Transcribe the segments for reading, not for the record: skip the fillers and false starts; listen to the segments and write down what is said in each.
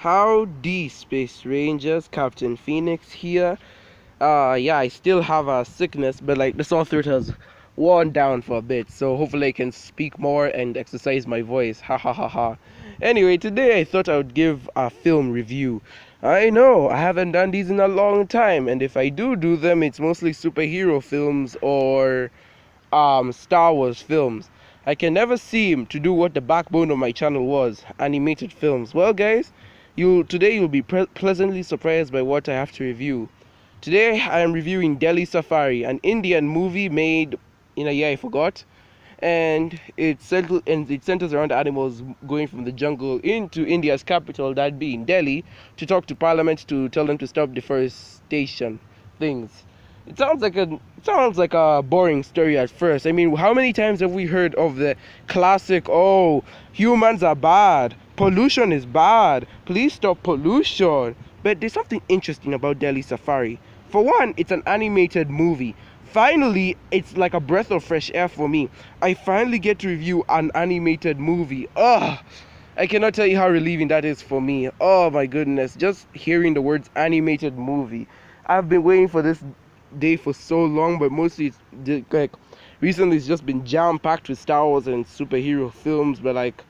Howdy, Space Rangers, Captain Phoenix here. Yeah, I still have a sickness, but like the sore throat has worn down for a bit, so hopefully I can speak more and exercise my voice. Ha ha ha ha. Anyway, today I thought I would give a film review. I know, I haven't done these in a long time, and if I do them, it's mostly superhero films or Star Wars films. I can never seem to do what the backbone of my channel was, animated films. Well, guys, today you'll be pleasantly surprised by what I have to review. Today I am reviewing Delhi Safari, an Indian movie made in a year I forgot, and it centers around animals going from the jungle into India's capital, that being Delhi, to talk to Parliament to tell them to stop deforestation things. It sounds like a boring story at first. I mean, how many times have we heard of the classic, oh, humans are bad, pollution is bad, please stop pollution. But there's something interesting about Delhi Safari. For one, it's an animated movie. Finally, it's like a breath of fresh air for me. I finally get to review an animated movie. Ugh, I cannot tell you how relieving that is for me. Oh my goodness, just hearing the words animated movie. I've been waiting for this day for so long, but mostly like recently it's just been jam packed with Star Wars and superhero films, but like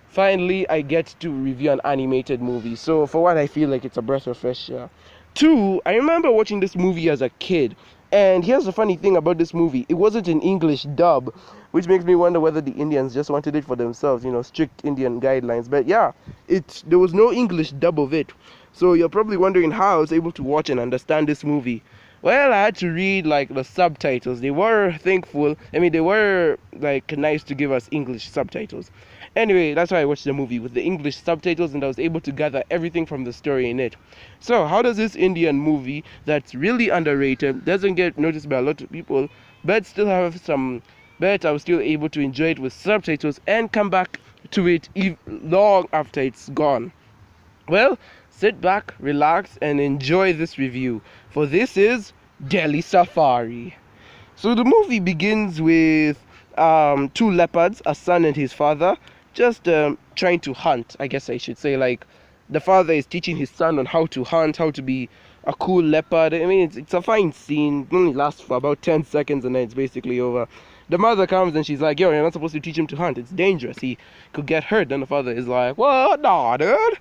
finally I get to review an animated movie. So for one, I feel like it's a breath of fresh air. Two, I remember watching this movie as a kid, and here's the funny thing about this movie: it wasn't an English dub, which makes me wonder whether the Indians just wanted it for themselves, strict Indian guidelines. But yeah, there was no English dub of it. So you're probably wondering how I was able to watch and understand this movie. Well, I had to read like the subtitles. They were thankful. I mean, they were like nice to give us English subtitles. Anyway, that's why I watched the movie with the English subtitles, and I was able to gather everything from the story in it. So, how does this Indian movie that's really underrated, doesn't get noticed by a lot of people, but I was still able to enjoy it with subtitles and come back to it long after it's gone? Well, sit back, relax, and enjoy this review, for this is Delhi Safari. So the movie begins with two leopards, a son and his father, just trying to hunt, I guess I should say. Like, the father is teaching his son on how to hunt, how to be a cool leopard. I mean, it's a fine scene. It only lasts for about 10 seconds and then it's basically over. The mother comes and she's like, yo, you're not supposed to teach him to hunt. It's dangerous. He could get hurt. Then the father is like, what? Nah, dude.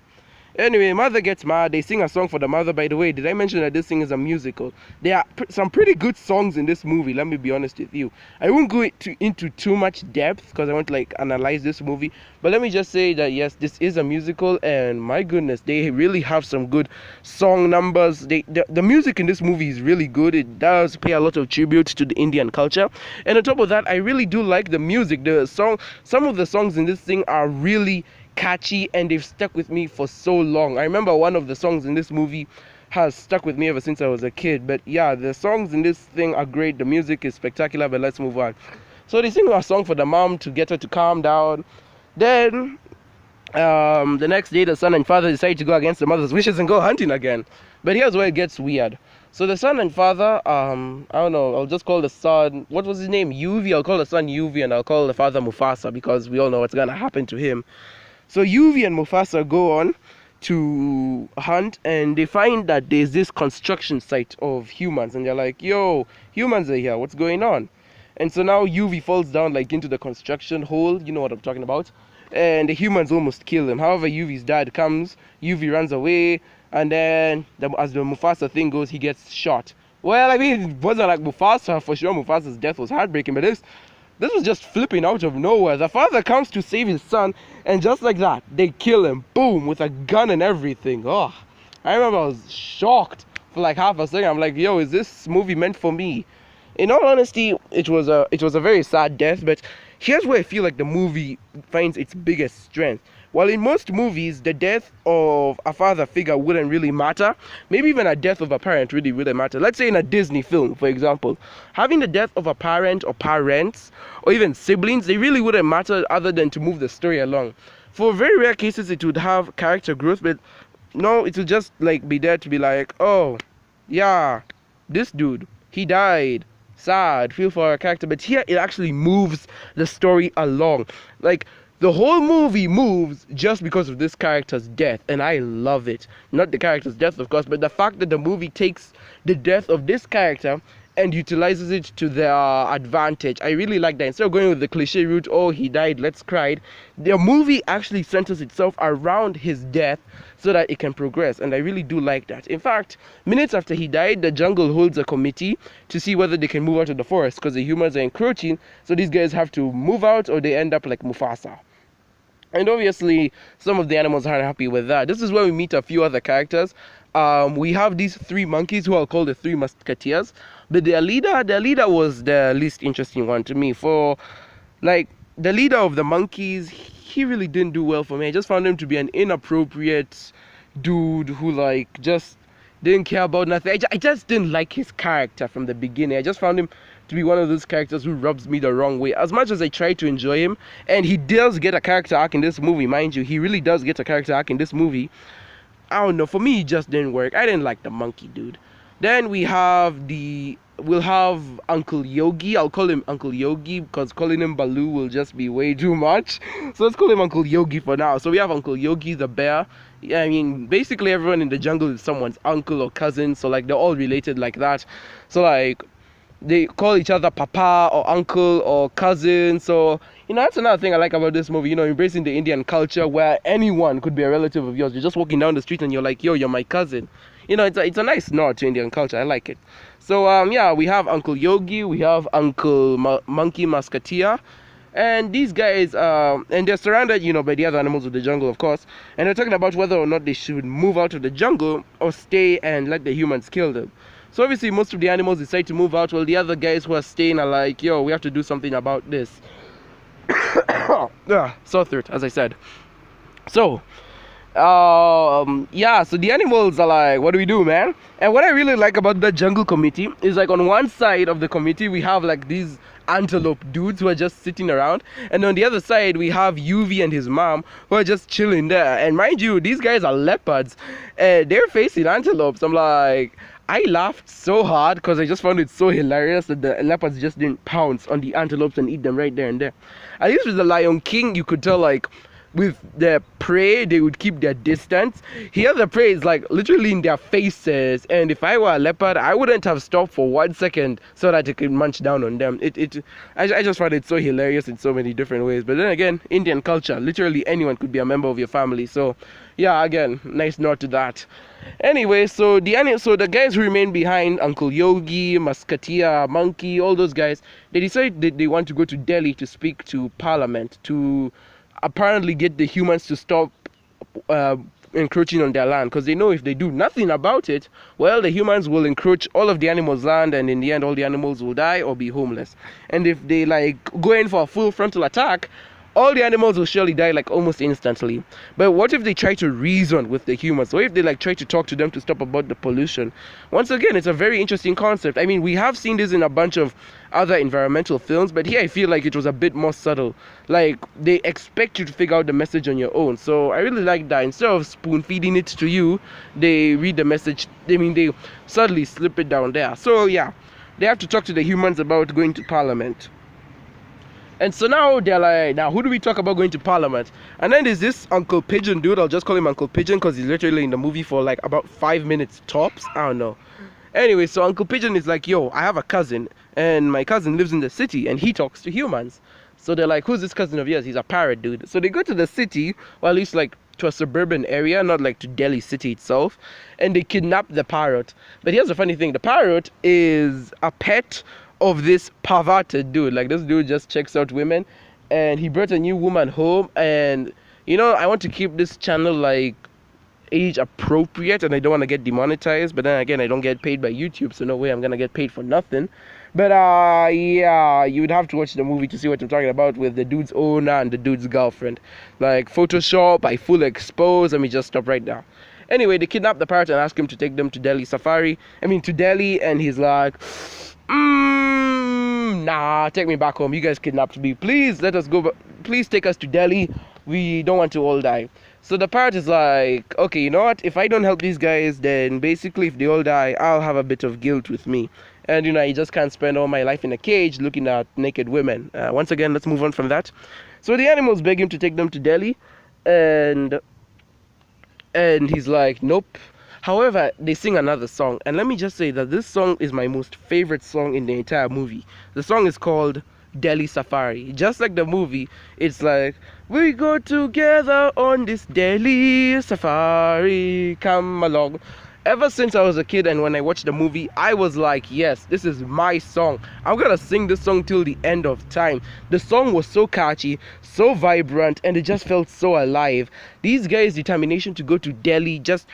Anyway, mother gets mad. They sing a song for the mother. By the way, did I mention that this thing is a musical? There are some pretty good songs in this movie, let me be honest with you. I won't go into too much depth because I want to like analyze this movie. But let me just say that yes, this is a musical, and my goodness, they really have some good song numbers. The music in this movie is really good. It does pay a lot of tribute to the Indian culture. And on top of that, I really do like the music. Some of the songs in this thing are really catchy, and they've stuck with me for so long. I remember one of the songs in this movie has stuck with me ever since I was a kid. But yeah, the songs in this thing are great. The music is spectacular. But let's move on. So they sing a song for the mom to get her to calm down. Then the next day, the son and father decide to go against the mother's wishes and go hunting again. But here's where it gets weird. So the son and father, I don't know, I'll just call the son, what was his name? Yuvi. I'll call the son Yuvi, and I'll call the father Mufasa, because we all know what's gonna happen to him. So Yuvi and Mufasa go on to hunt, and they find that there's this construction site of humans, and they're like, yo, humans are here, what's going on? And so now Yuvi falls down like into the construction hole, you know what I'm talking about, and the humans almost kill him. However, Yuvi's dad comes, Yuvi runs away, and then as the Mufasa thing goes, he gets shot. Well, I mean, it wasn't like Mufasa, for sure Mufasa's death was heartbreaking, but this was just flipping out of nowhere. The father comes to save his son, and just like that, they kill him. Boom, with a gun and everything. Oh, I remember I was shocked for like half a second. I'm like, yo, is this movie meant for me? In all honesty, it was a very sad death, but here's where I feel like the movie finds its biggest strength. While in most movies, the death of a father figure wouldn't really matter, maybe even a death of a parent really wouldn't matter. Let's say in a Disney film, for example, having the death of a parent or parents, or even siblings, they really wouldn't matter other than to move the story along. For very rare cases, it would have character growth, but no, it would just like be there to be like, oh, yeah, this dude, he died. Sad, feel for a character. But here, it actually moves the story along. Like, The whole movie moves just because of this character's death, and I love it. Not the character's death, of course, but the fact that the movie takes the death of this character and utilizes it to their advantage. I really like that. Instead of going with the cliche route, oh, he died, let's cry, the movie actually centers itself around his death so that it can progress, and I really do like that. In fact, minutes after he died, the jungle holds a committee to see whether they can move out of the forest because the humans are encroaching, so these guys have to move out or they end up like Mufasa. And obviously, some of the animals aren't happy with that. This is where we meet a few other characters. We have these three monkeys who I'll call the three musketeers. But their leader was the least interesting one to me. For, like, the leader of the monkeys, he really didn't do well for me. I just found him to be an inappropriate dude who, like, just didn't care about nothing. I just didn't like his character from the beginning. I just found him to be one of those characters who rubs me the wrong way. As much as I try to enjoy him, and he does get a character arc in this movie, mind you, he really does get a character arc in this movie. I don't know, for me it just didn't work. I didn't like the monkey dude. Then we'll have Uncle Yogi. I'll call him Uncle Yogi because calling him Baloo will just be way too much. So let's call him Uncle Yogi for now. So we have Uncle Yogi the bear. I mean, basically everyone in the jungle is someone's uncle or cousin, so like they're all related like that. So like they call each other papa or uncle or cousin. So that's another thing I like about this movie, embracing the Indian culture where anyone could be a relative of yours. You're just walking down the street and you're like, yo, you're my cousin. It's a nice nod to Indian culture. I like it. So yeah, we have Uncle Yogi, we have Uncle Monkey Musketeer, and these guys, and they're surrounded, by the other animals of the jungle, of course, and they're talking about whether or not they should move out of the jungle or stay and let the humans kill them. So obviously most of the animals decide to move out, while the other guys who are staying are like, yo, we have to do something about this. Sore throat, as I said. So yeah, so the animals are like, what do we do, man? And what I really like about the jungle committee is, like, on one side of the committee we have like these antelope dudes who are just sitting around, and on the other side we have UV and his mom who are just chilling there. And mind you, these guys are leopards and they're facing antelopes. I'm like, I laughed so hard because I just found it so hilarious that the leopards just didn't pounce on the antelopes and eat them right there and there. At least with the Lion King, you could tell, like, with their prey, they would keep their distance. Here, the prey is like literally in their faces, and if I were a leopard, I wouldn't have stopped for 1 second so that it could munch down on them. I just found it so hilarious in so many different ways. But then again, Indian culture, literally anyone could be a member of your family. So yeah, again, nice nod to that. Anyway, so the guys who remain behind, Uncle Yogi, Musketeer, Monkey, all those guys, they decide that they want to go to Delhi to speak to Parliament to apparently get the humans to stop encroaching on their land, because they know if they do nothing about it, well, the humans will encroach all of the animals' land, and in the end all the animals will die or be homeless. And if they like go in for a full frontal attack, all the animals will surely die like almost instantly. But what if they try to reason with the humans? What if they like try to talk to them to stop about the pollution? Once again, it's a very interesting concept. I mean, we have seen this in a bunch of other environmental films, but here I feel like it was a bit more subtle. Like, they expect you to figure out the message on your own. So I really like that. Instead of spoon feeding it to you, they read the message. They subtly slip it down there. So yeah, they have to talk to the humans about going to Parliament. And so now they're like, now who do we talk about going to Parliament? And then there's this Uncle Pigeon dude. I'll just call him Uncle Pigeon because he's literally in the movie for like about 5 minutes tops. I don't know. Anyway, so Uncle Pigeon is like, yo, I have a cousin, and my cousin lives in the city, and he talks to humans. So they're like, who's this cousin of yours? He's a parrot dude. So they go to the city, or at least like to a suburban area, not like to Delhi city itself, and they kidnap the parrot. But here's the funny thing. The parrot is a pet of this perverted dude. Like, this dude just checks out women, and he brought a new woman home. And I want to keep this channel like age appropriate, and I don't want to get demonetized, but then again, I don't get paid by YouTube, so no way I'm gonna get paid for nothing. But yeah, you would have to watch the movie to see what I'm talking about, with the dude's owner and the dude's girlfriend. Like, Photoshop, I full expose. Let me just stop right now. Anyway, they kidnap the parrot and ask him to take them to to Delhi, and he's like, nah, take me back home. You guys kidnapped me. Please let us go. Please take us to Delhi. We don't want to all die. So the parrot is like, okay, you know what? If I don't help these guys, then basically if they all die, I'll have a bit of guilt with me. And I just can't spend all my life in a cage looking at naked women. Once again, let's move on from that. So the animals beg him to take them to Delhi, and he's like, nope. However, they sing another song, and let me just say that this song is my most favorite song in the entire movie. The song is called Delhi Safari. Just like the movie, it's like, we go together on this Delhi Safari, come along. Ever since I was a kid and when I watched the movie, I was like, yes, this is my song. I'm gonna sing this song till the end of time. The song was so catchy, so vibrant, and it just felt so alive. These guys' determination to go to Delhi, just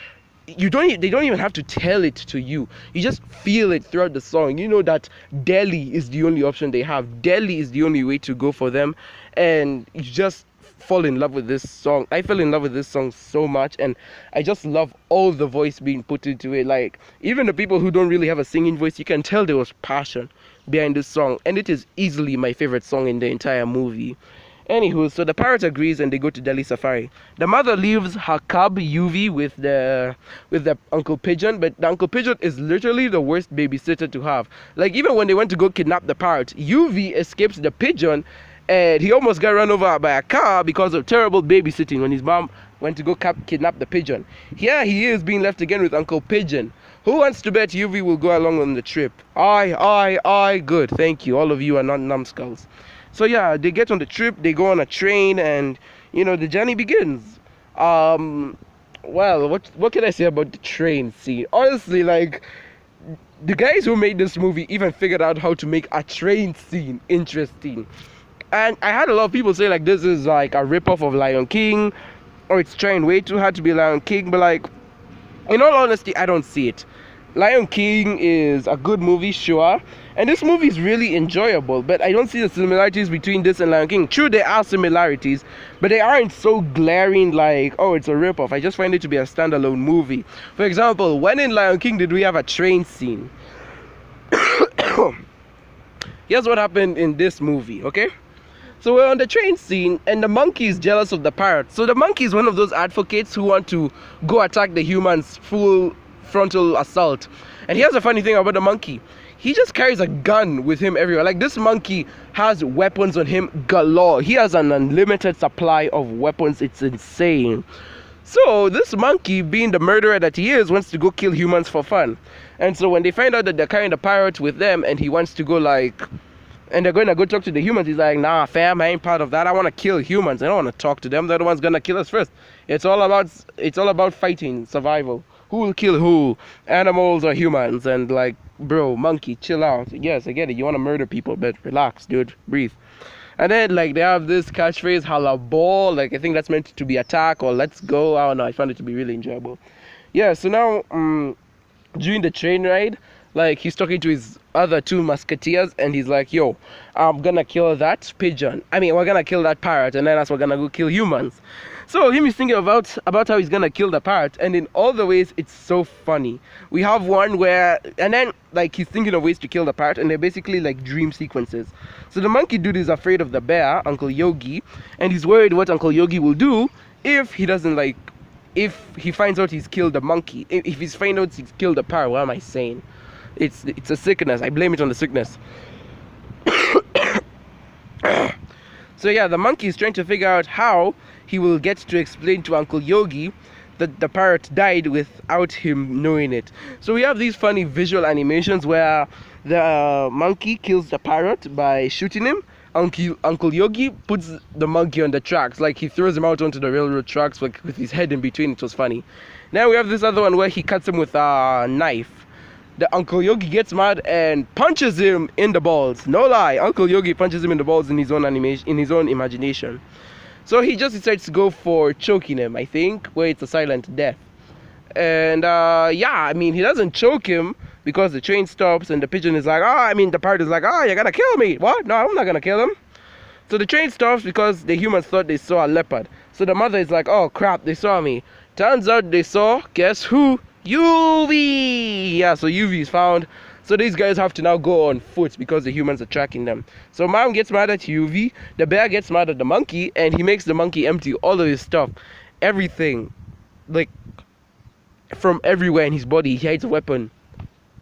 they don't even have to tell it to you. You just feel it throughout the song. You know that Delhi is the only option they have. Delhi is the only way to go for them, and you just fall in love with this song. I fell in love with this song so much, and I just love all the voice being put into it. Like, even the people who don't really have a singing voice, you can tell there was passion behind this song, and it is easily my favorite song in the entire movie. Anywho, so the parrot agrees and they go to Delhi Safari. The mother leaves her cub UV with the Uncle Pigeon, but the Uncle Pigeon is literally the worst babysitter to have. Like, even when they went to go kidnap the parrot, UV escapes the pigeon, and he almost got run over by a car because of terrible babysitting when his mom went to go kidnap the pigeon. Here he is being left again with Uncle Pigeon. Who wants to bet UV will go along on the trip? I. Good, thank you. All of you are not numbskulls. So yeah, they get on the trip, they go on a train, and the journey begins. Well, what can I say about the train scene? Honestly, like, the guys who made this movie even figured out how to make a train scene interesting. And I had a lot of people say like this is like a ripoff of Lion King, or it's trying way too hard to be Lion King, but like, in all honesty, I don't see it. Lion King is a good movie, sure, and this movie is really enjoyable, but I don't see the similarities between this and Lion King. True, there are similarities, but they aren't so glaring like, oh, it's a ripoff. I just find it to be a standalone movie. For example, when in Lion King did we have a train scene? Here's what happened in this movie, okay? So we're on the train scene, and the monkey is jealous of the parrot. So the monkey is one of those advocates who want to go attack the humans full frontal assault. And here's the funny thing about the monkey. He just carries a gun with him everywhere. Like, this monkey has weapons on him galore. He has an unlimited supply of weapons. It's insane. So this monkey, being the murderer that he is, wants to go kill humans for fun. And so when they find out that they're carrying the parrot with them, and he wants to go and they're going to go talk to the humans, he's like, nah fam, I ain't part of that. I want to kill humans. I don't want to talk to them. They're the ones gonna kill us first. It's all about fighting, survival. Who will kill who? Animals or humans? And like, bro, monkey, chill out. Yes, I get it. You want to murder people, but relax, dude. Breathe. And then like they have this catchphrase, halaball. Like, I think that's meant to be attack or let's go. I don't know. I found it to be really enjoyable. Yeah. So now, during the train ride, like, he's talking to his other two musketeers, and he's like, yo, I'm gonna kill that pigeon. We're gonna kill that parrot, and then we're gonna go kill humans. So him is thinking about how he's gonna kill the parrot, and in all the ways, it's so funny. We have one where, and then like he's thinking of ways to kill the parrot, and they're basically like dream sequences. So the monkey dude is afraid of the bear, Uncle Yogi, and he's worried what Uncle Yogi will do if he finds out he's killed the monkey. If he's finds out he's killed the parrot, what am I saying? It's a sickness. I blame it on the sickness. So yeah, the monkey is trying to figure out how he will get to explain to Uncle Yogi that the parrot died without him knowing it. So we have these funny visual animations where the monkey kills the parrot by shooting him. Uncle Yogi puts the monkey on the tracks, like he throws him out onto the railroad tracks with his head in between. It was funny. Now we have this other one where he cuts him with a knife. The Uncle Yogi gets mad and punches him in the balls. No lie, Uncle Yogi punches him in the balls in his own imagination. So he just decides to go for choking him, I think, where it's a silent death. And he doesn't choke him because the train stops and the pigeon is like, the parrot is like, you're gonna kill me. What? No, I'm not gonna kill him. So the train stops because the humans thought they saw a leopard. So the mother is like, oh crap, they saw me. Turns out they saw, guess who? UV! Yeah, so UV is found. So these guys have to now go on foot because the humans are tracking them. So mom gets mad at UV, the bear gets mad at the monkey, and he makes the monkey empty all of his stuff. Everything. Like, from everywhere in his body, he hides a weapon.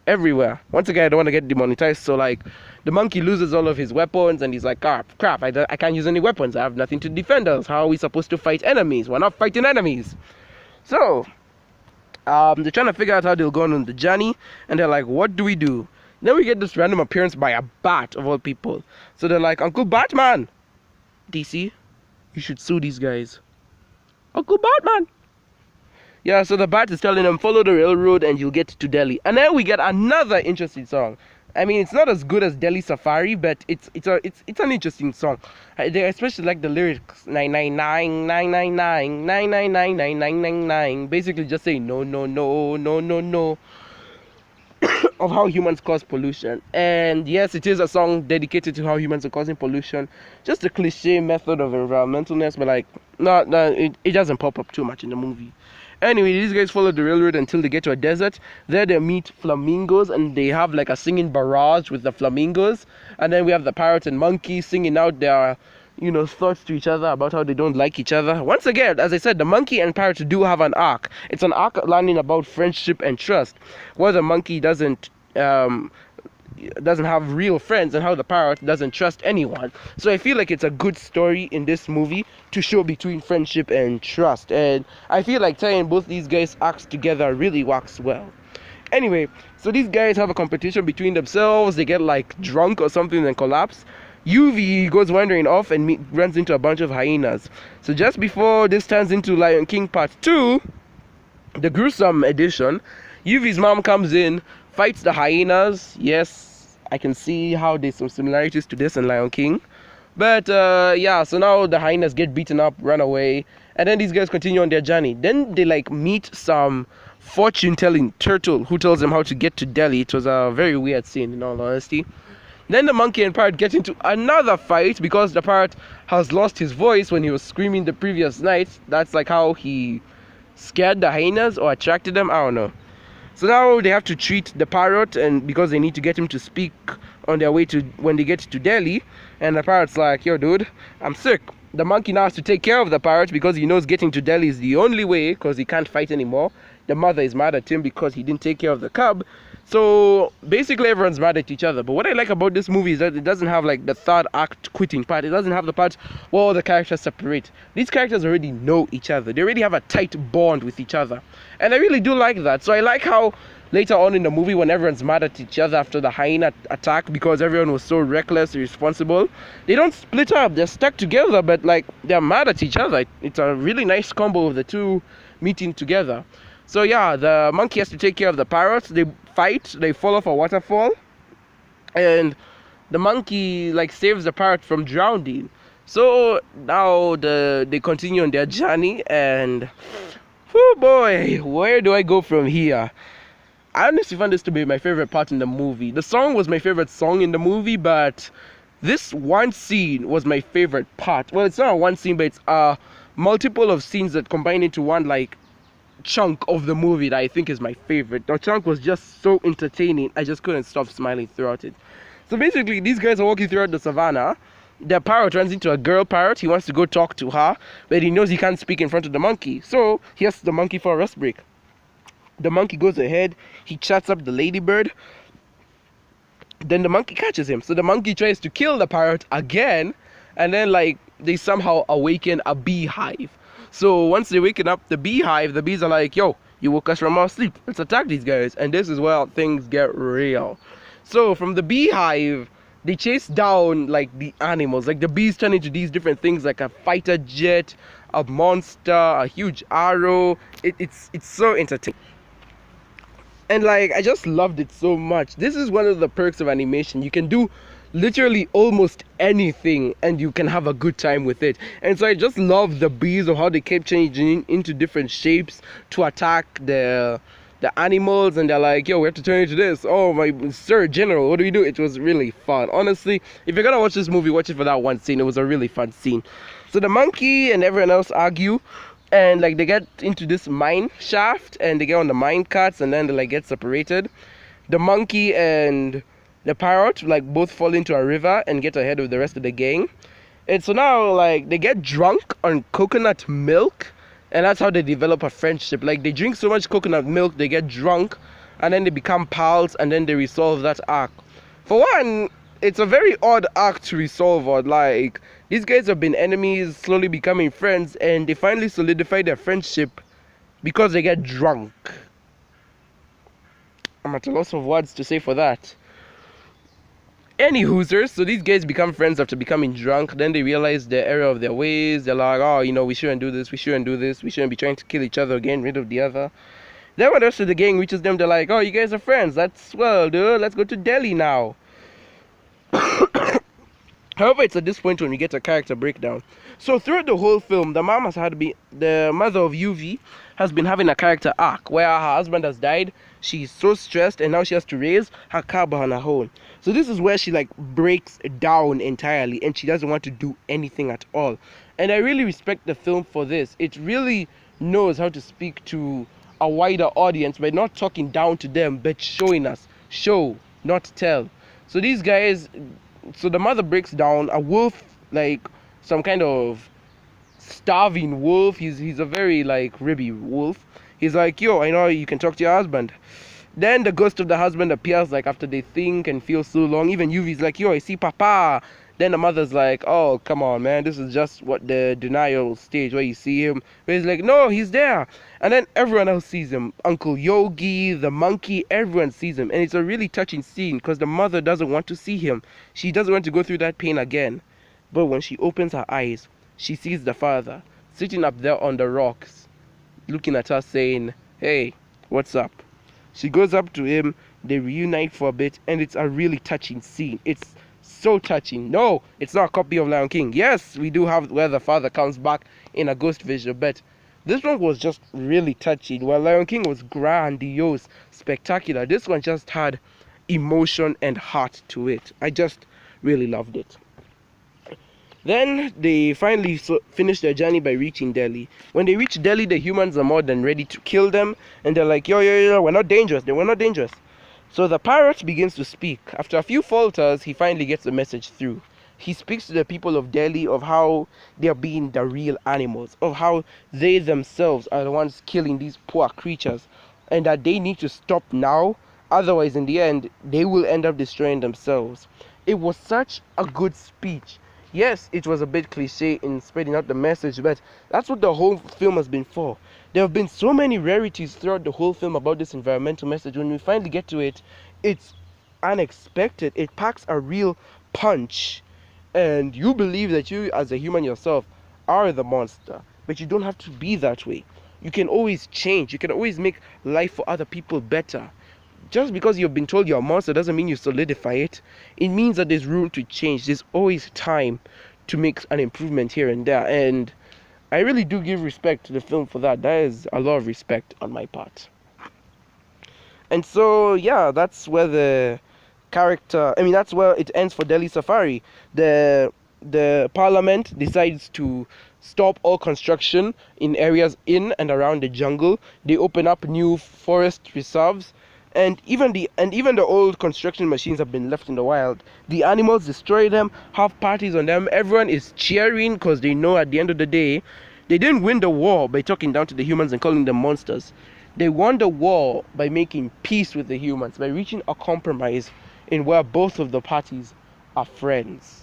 everywhere. Once again, I don't want to get demonetized, so like the monkey loses all of his weapons and he's like, crap, I can't use any weapons, I have nothing to defend us. How are we supposed to fight enemies? We're not fighting enemies. So they're trying to figure out how they'll go on the journey, and they're like, what do we do? Then we get this random appearance by a bat of all people. So they're like, Uncle Batman, DC, you should sue these guys. Uncle Batman. Yeah, so the bat is telling them, follow the railroad and you'll get to Delhi. And then we get another interesting song. I mean, it's not as good as Delhi Safari, but it's an interesting song. They especially like the lyrics 999 999 999 999. Basically just saying no no no no no no of how humans cause pollution. And yes, it is a song dedicated to how humans are causing pollution. Just a cliche method of environmentalness, but like no, it doesn't pop up too much in the movie. Anyway, these guys follow the railroad until they get to a desert. There they meet flamingos, and they have like a singing barrage with the flamingos. And then we have the parrot and monkey singing out their, thoughts to each other about how they don't like each other. Once again, as I said, the monkey and parrot do have an arc. It's an arc learning about friendship and trust, where the monkey doesn't have real friends, and how the parrot doesn't trust anyone. So I feel like it's a good story in this movie to show between friendship and trust, and I feel like tying both these guys' acts together really works well. Anyway, so these guys have a competition between themselves. They get like drunk or something and collapse. UV goes wandering off and runs into a bunch of hyenas. So just before this turns into Lion King Part 2, the gruesome edition, UV's mom comes in, fights the hyenas. Yes, I can see how there's some similarities to this and Lion King. But yeah, so now the hyenas get beaten up, run away, and then these guys continue on their journey. Then they like meet some fortune-telling turtle who tells them how to get to Delhi. It was a very weird scene, in all honesty. Then the monkey and parrot get into another fight because the parrot has lost his voice when he was screaming the previous night. That's like how he scared the hyenas or attracted them, I don't know. So now they have to treat the parrot, and because they need to get him to speak on their way to when they get to Delhi. And the parrot's like, yo dude, I'm sick. The monkey now has to take care of the parrot because he knows getting to Delhi is the only way, because he can't fight anymore. The mother is mad at him because he didn't take care of the cub. So basically everyone's mad at each other. But what I like about this movie is that it doesn't have like the third act quitting part. It doesn't have the part where all the characters separate. These characters already know each other. They already have a tight bond with each other. And I really do like that. So I like how later on in the movie, when everyone's mad at each other after the hyena attack because everyone was so reckless, irresponsible, they don't split up. They're stuck together, but like they're mad at each other. It's a really nice combo of the two meeting together. So yeah, the monkey has to take care of the parrot. They fight, they fall off a waterfall, and the monkey like saves the parrot from drowning. So now they continue on their journey, and oh boy, where do I go from here? I honestly found this to be my favorite part in the movie. The song was my favorite song in the movie, but this one scene was my favorite part. Well, it's not one scene, but it's a multiple of scenes that combine into one like chunk of the movie that I think is my favorite. The chunk was just so entertaining. I just couldn't stop smiling throughout it. So basically, these guys are walking throughout the savannah. The parrot runs into a girl parrot. He wants to go talk to her, but he knows he can't speak in front of the monkey. So he asks the monkey for a rest break. The monkey goes ahead. He chats up the ladybird. Then the monkey catches him. So the monkey tries to kill the parrot again, and then like they somehow awaken a beehive. So once they waken up the beehive, the bees are like, yo, you woke us from our sleep. Let's attack these guys. And this is where things get real. So from the beehive, they chase down like the animals. Like the bees turn into these different things, like a fighter jet, a monster, a huge arrow. It's so entertaining. And like I just loved it so much. This is one of the perks of animation. You can do literally almost anything and you can have a good time with it. And so I just love the bees of how they kept changing into different shapes to attack the animals, and they're like, yo, we have to turn into this. Oh my sir general, what do we do? It was really fun. Honestly, if you're gonna watch this movie, watch it for that one scene. It was a really fun scene. So the monkey and everyone else argue, and like they get into this mine shaft and they get on the mine carts, and then they like get separated. The monkey and the parrot like both fall into a river and get ahead of the rest of the gang. And so now like they get drunk on coconut milk, and that's how they develop a friendship. Like they drink so much coconut milk, they get drunk, and then they become pals, and then they resolve that arc. For one, it's a very odd arc to resolve on. Like, these guys have been enemies, slowly becoming friends, and they finally solidify their friendship because they get drunk. I'm at a loss of words to say for that. Any hoosers, so these guys become friends after becoming drunk. Then they realize the error of their ways. They're like, oh, we shouldn't do this, we shouldn't do this, we shouldn't be trying to kill each other again, rid of the other. Then when the rest of the gang reaches them, they're like, oh, you guys are friends, that's swell, dude, let's go to Delhi now. However, it's at this point when we get a character breakdown. So throughout the whole film, the mother of UV has been having a character arc where her husband has died. She's so stressed, and now she has to raise her cub on her own. So this is where she like breaks down entirely, and she doesn't want to do anything at all. And I really respect the film for this. It really knows how to speak to a wider audience by not talking down to them, but showing us. Show, not tell. So these guys, so the mother breaks down. A wolf, like some kind of starving wolf. He's a very like ribby wolf. He's like, yo, I know you can talk to your husband. Then the ghost of the husband appears like after they think and feel so long. Even Yuvi's like, yo, I see papa. Then the mother's like, oh, come on, man. This is just what the denial stage where you see him. But he's like, no, he's there. And then everyone else sees him. Uncle Yogi, the monkey, everyone sees him. And it's a really touching scene because the mother doesn't want to see him. She doesn't want to go through that pain again. But when she opens her eyes, she sees the father sitting up there on the rocks, looking at her saying, hey, what's up? She goes up to him, they reunite for a bit, and it's a really touching scene. It's so touching. No, it's not a copy of Lion King. Yes, we do have where the father comes back in a ghost vision, but this one was just really touching. While Lion King was grandiose, spectacular, this one just had emotion and heart to it. I just really loved it. Then they finally finish their journey by reaching Delhi. When they reach Delhi, the humans are more than ready to kill them, and they're like, yo, we're not dangerous. We're not dangerous. So the parrot begins to speak. After a few falters, he finally gets the message through. He speaks to the people of Delhi of how they are being the real animals, of how they themselves are the ones killing these poor creatures, and that they need to stop now, otherwise in the end, they will end up destroying themselves. It was such a good speech. Yes, it was a bit cliche in spreading out the message, but that's what the whole film has been for. There have been so many rarities throughout the whole film about this environmental message. When we finally get to it, it's unexpected. It packs a real punch, and you believe that you as a human yourself are the monster, but you don't have to be that way. You can always change. You can always make life for other people better. Just because you've been told you're a monster doesn't mean you solidify it. It means that there's room to change. There's always time to make an improvement here and there. And I really do give respect to the film for that. That is a lot of respect on my part. And so, yeah, that's where that's where it ends for Delhi Safari. The parliament decides to stop all construction in areas in and around the jungle. They open up new forest reserves. And even the old construction machines have been left in the wild. The animals destroy them, have parties on them. Everyone is cheering because they know at the end of the day, they didn't win the war by talking down to the humans and calling them monsters. They won the war by making peace with the humans, by reaching a compromise in where both of the parties are friends.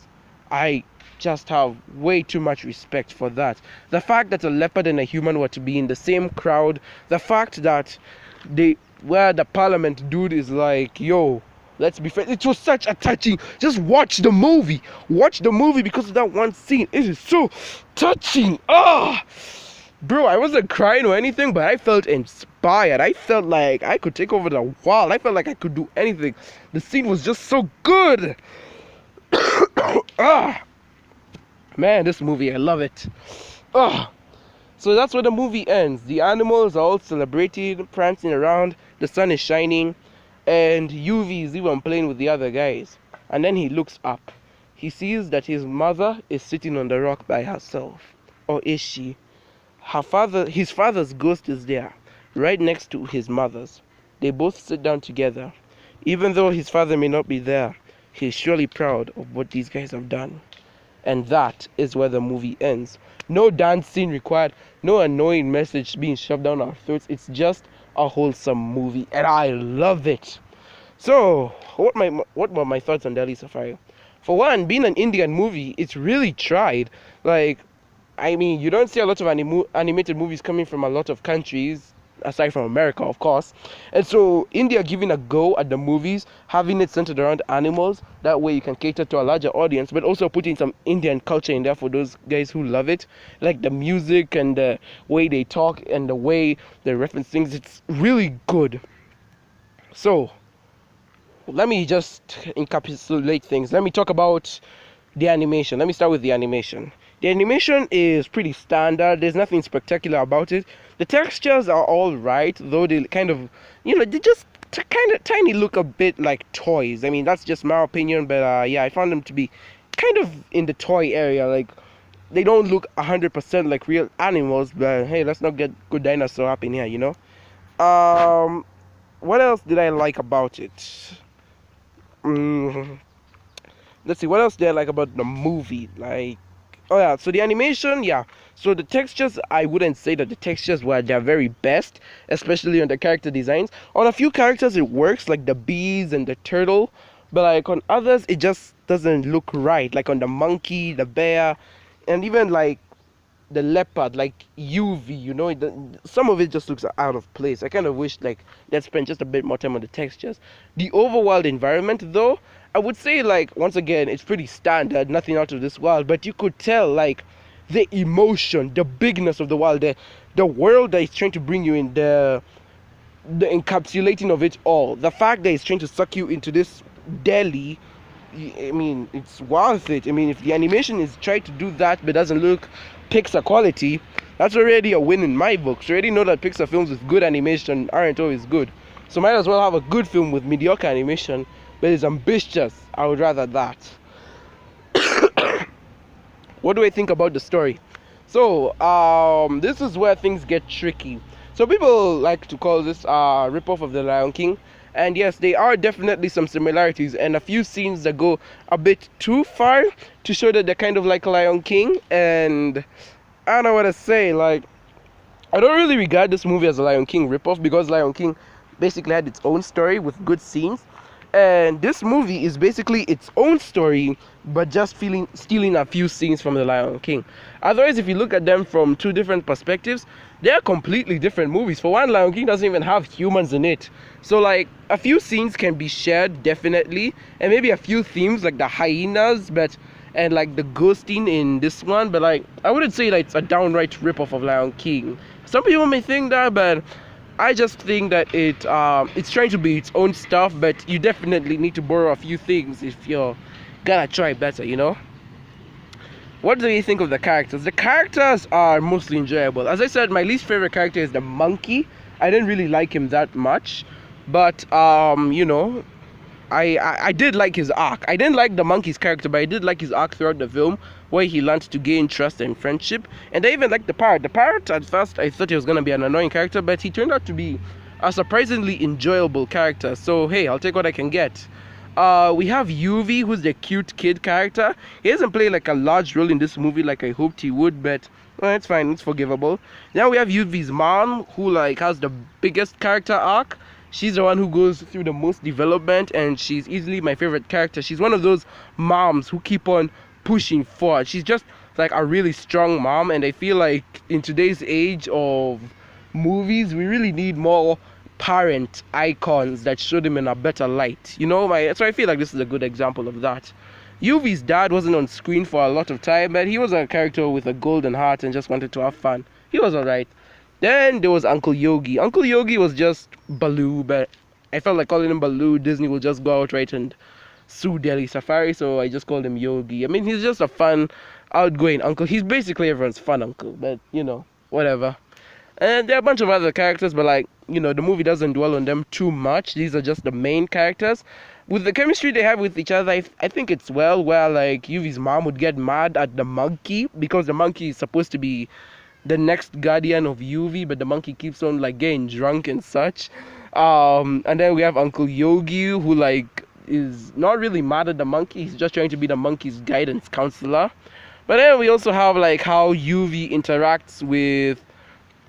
I just have way too much respect for that. The fact that a leopard and a human were to be in the same crowd, the fact that where the parliament dude is like, yo, let's be friends. It was such a touching. Just watch the movie. Watch the movie because of that one scene. It is so touching. Bro, I wasn't crying or anything, but I felt inspired. I felt like I could take over the world. I felt like I could do anything. The scene was just so good. Man, this movie, I love it. So that's where the movie ends. The animals are all celebrating, prancing around, the sun is shining, and UV is even playing with the other guys. And then he looks up. He sees that his mother is sitting on the rock by herself. Or is she? His father's ghost is there, right next to his mother's. They both sit down together. Even though his father may not be there, he's surely proud of what these guys have done. And that is where the movie ends. No dance scene required, no annoying message being shoved down our throats. It's just a wholesome movie, and I love it. So, what were my thoughts on Delhi Safari? For one, being an Indian movie, it's really tried. Like, I mean, you don't see a lot of animated movies coming from a lot of countries, aside from America, of course. And so, India giving a go at the movies, having it centered around animals, that way you can cater to a larger audience, but also putting some Indian culture in there for those guys who love it. Like the music and the way they talk and the way they reference things, it's really good. So, let me just encapsulate things. Let me talk about the animation. Let me start with the animation. The animation is pretty standard. There's nothing spectacular about it. The textures are all right, though they kind of, they just kind of tiny look a bit like toys. I mean, that's just my opinion, but yeah, I found them to be kind of in the toy area. Like, they don't look 100% like real animals, but hey, let's not get good dinosaur up in here. What else did I like about it? Mm, let's see, what else did I like about the movie? Like, oh yeah, so the animation, yeah. So the textures, I wouldn't say that the textures were their very best, especially on the character designs. On a few characters it works, like the bees and the turtle, but like on others it just doesn't look right. Like on the monkey, the bear, and even like the leopard, like UV, some of it just looks out of place. I kind of wish like they'd spend just a bit more time on the textures. The overworld environment, though, I would say like once again it's pretty standard, nothing out of this world. But you could tell like the emotion, the bigness of the world, the world that is trying to bring you in, the encapsulating of it all, the fact that it's trying to suck you into this Delhi. I mean, it's worth it. I mean, if the animation is trying to do that but doesn't look Pixar quality, that's already a win in my books. You already know that Pixar films with good animation aren't always good. So might as well have a good film with mediocre animation, but it's ambitious. I would rather that. What do I think about the story? So, this is where things get tricky. So people like to call this a ripoff of The Lion King. And yes, there are definitely some similarities and a few scenes that go a bit too far to show that they're kind of like Lion King. And I don't know what to say. Like, I don't really regard this movie as a Lion King ripoff because Lion King basically had its own story with good scenes. And this movie is basically its own story, but just stealing a few scenes from The Lion King. Otherwise, if you look at them from two different perspectives, they're completely different movies. For one, Lion King doesn't even have humans in it. So, like, a few scenes can be shared, definitely. And maybe a few themes, like the hyenas, and like the ghosting in this one. But, like, I wouldn't say that it's a downright ripoff of Lion King. Some people may think that, but I just think that it's trying to be its own stuff, but you definitely need to borrow a few things if you're gonna try better. What do you think of the characters? The characters are mostly enjoyable. As I said, my least favorite character is the monkey. I didn't really like him that much, but I did like his arc. I didn't like the monkey's character, but I did like his arc throughout the film, where he learned to gain trust and friendship. And I even liked the parrot. The parrot, at first, I thought he was going to be an annoying character, but he turned out to be a surprisingly enjoyable character. So, hey, I'll take what I can get. We have UV, who's the cute kid character. He doesn't play like a large role in this movie like I hoped he would, but it's fine, it's forgivable. Now we have UV's mom, who like has the biggest character arc. She's the one who goes through the most development, and she's easily my favorite character. She's one of those moms who keep on pushing forward. She's just like a really strong mom, and I feel like in today's age of movies, we really need more parent icons that show them in a better light. So I feel like this is a good example of that. Yuvi's dad wasn't on screen for a lot of time, but he was a character with a golden heart and just wanted to have fun. He was alright. Then there was Uncle Yogi. Uncle Yogi was just Baloo, but I felt like calling him Baloo, Disney will just go outright and sue Delhi Safari, so I just called him Yogi. I mean, he's just a fun, outgoing uncle. He's basically everyone's fun uncle, but whatever. And there are a bunch of other characters, but the movie doesn't dwell on them too much. These are just the main characters. With the chemistry they have with each other, I think it's well, where like Yuvi's mom would get mad at the monkey because the monkey is supposed to be the next guardian of Yuvi, but the monkey keeps on like getting drunk and such. And then we have Uncle Yogi, who like is not really mad at the monkey. He's just trying to be the monkey's guidance counselor. But then we also have like how UV interacts with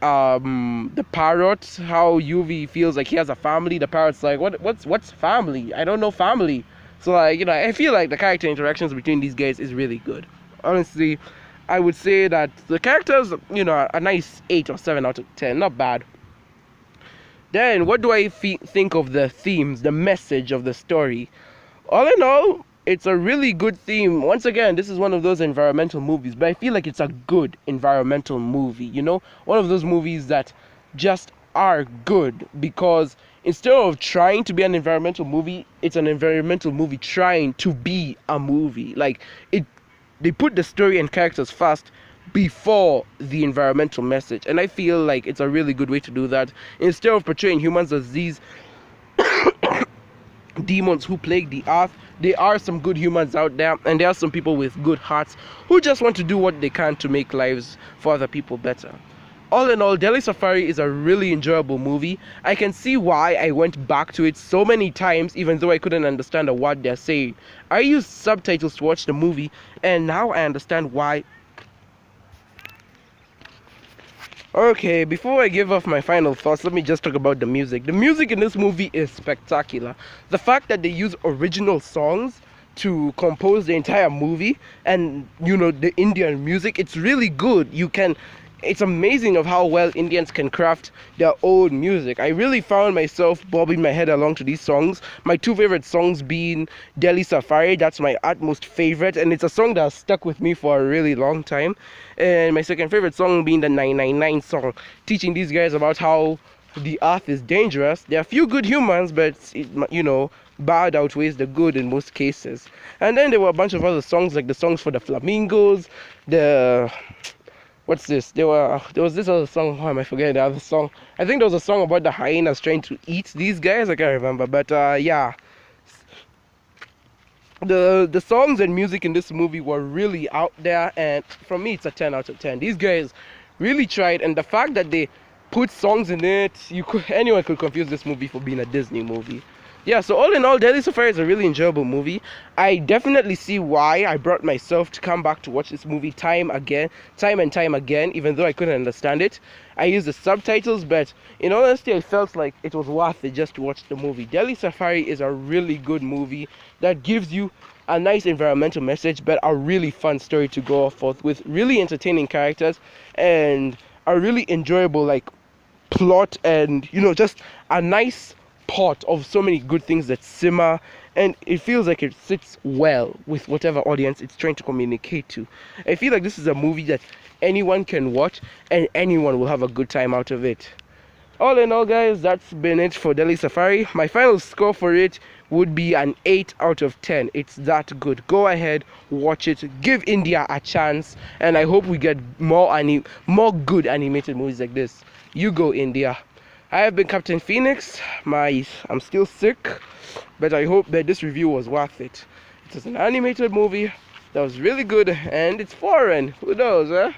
the parrot, how UV feels like he has a family. The parrot's like, what's family? I don't know family. So like, I feel like the character interactions between these guys is really good. Honestly, I would say that the characters, a nice 8 or 7 out of 10, not bad. Then what do I think of the themes, the message of the story? All in all, it's a really good theme. Once again, this is one of those environmental movies, but I feel like it's a good environmental movie, one of those movies that just are good, because instead of trying to be an environmental movie, it's an environmental movie trying to be a movie. Like, they put the story and characters first before the environmental message, and I feel like it's a really good way to do that. Instead of portraying humans as these demons who plague the earth, there are some good humans out there, and there are some people with good hearts who just want to do what they can to make lives for other people better. All in all, Delhi Safari is a really enjoyable movie. I can see why I went back to it so many times, even though I couldn't understand a word they're saying. I used subtitles to watch the movie, and now I understand why. Okay, before I give off my final thoughts, let me just talk about the music. The music in this movie is spectacular. The fact that they use original songs to compose the entire movie, and the Indian music, it's really good. It's amazing of how well Indians can craft their own music. I really found myself bobbing my head along to these songs. My two favorite songs being Delhi Safari, that's my utmost favorite, and it's a song that has stuck with me for a really long time. And my second favorite song being the 999 song, teaching these guys about how the earth is dangerous. There are few good humans, but bad outweighs the good in most cases. And then there were a bunch of other songs, like the songs for the flamingos, the what's this? There was this other song. How am I forgetting the other song? I think there was a song about the hyenas trying to eat these guys. I can't remember, but yeah. The songs and music in this movie were really out there, and for me, it's a 10 out of 10. These guys really tried, and the fact that they put songs in it, anyone could confuse this movie for being a Disney movie. Yeah, so all in all, Delhi Safari is a really enjoyable movie. I definitely see why I brought myself to come back to watch this movie time and time again, even though I couldn't understand it. I used the subtitles, but in honesty, I felt like it was worth it just to watch the movie. Delhi Safari is a really good movie that gives you a nice environmental message, but a really fun story to go off with really entertaining characters and a really enjoyable plot, and just a nice pot of so many good things that simmer, and it feels like it sits well with whatever audience it's trying to communicate to. I feel like this is a movie that anyone can watch and anyone will have a good time out of it. All in all, guys, that's been it for Delhi Safari. My final score for it would be an 8 out of 10. It's that good. Go ahead, watch it, give India a chance, and I hope we get more good animated movies like this. You go, India. I have been Captain Phoenix. I'm still sick, but I hope that this review was worth it. It was an animated movie that was really good, and it's foreign. Who knows, eh?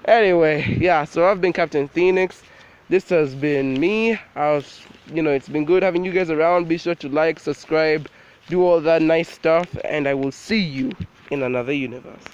Anyway, yeah, so I've been Captain Phoenix. This has been me. It's been good having you guys around. Be sure to like, subscribe, do all that nice stuff, and I will see you in another universe.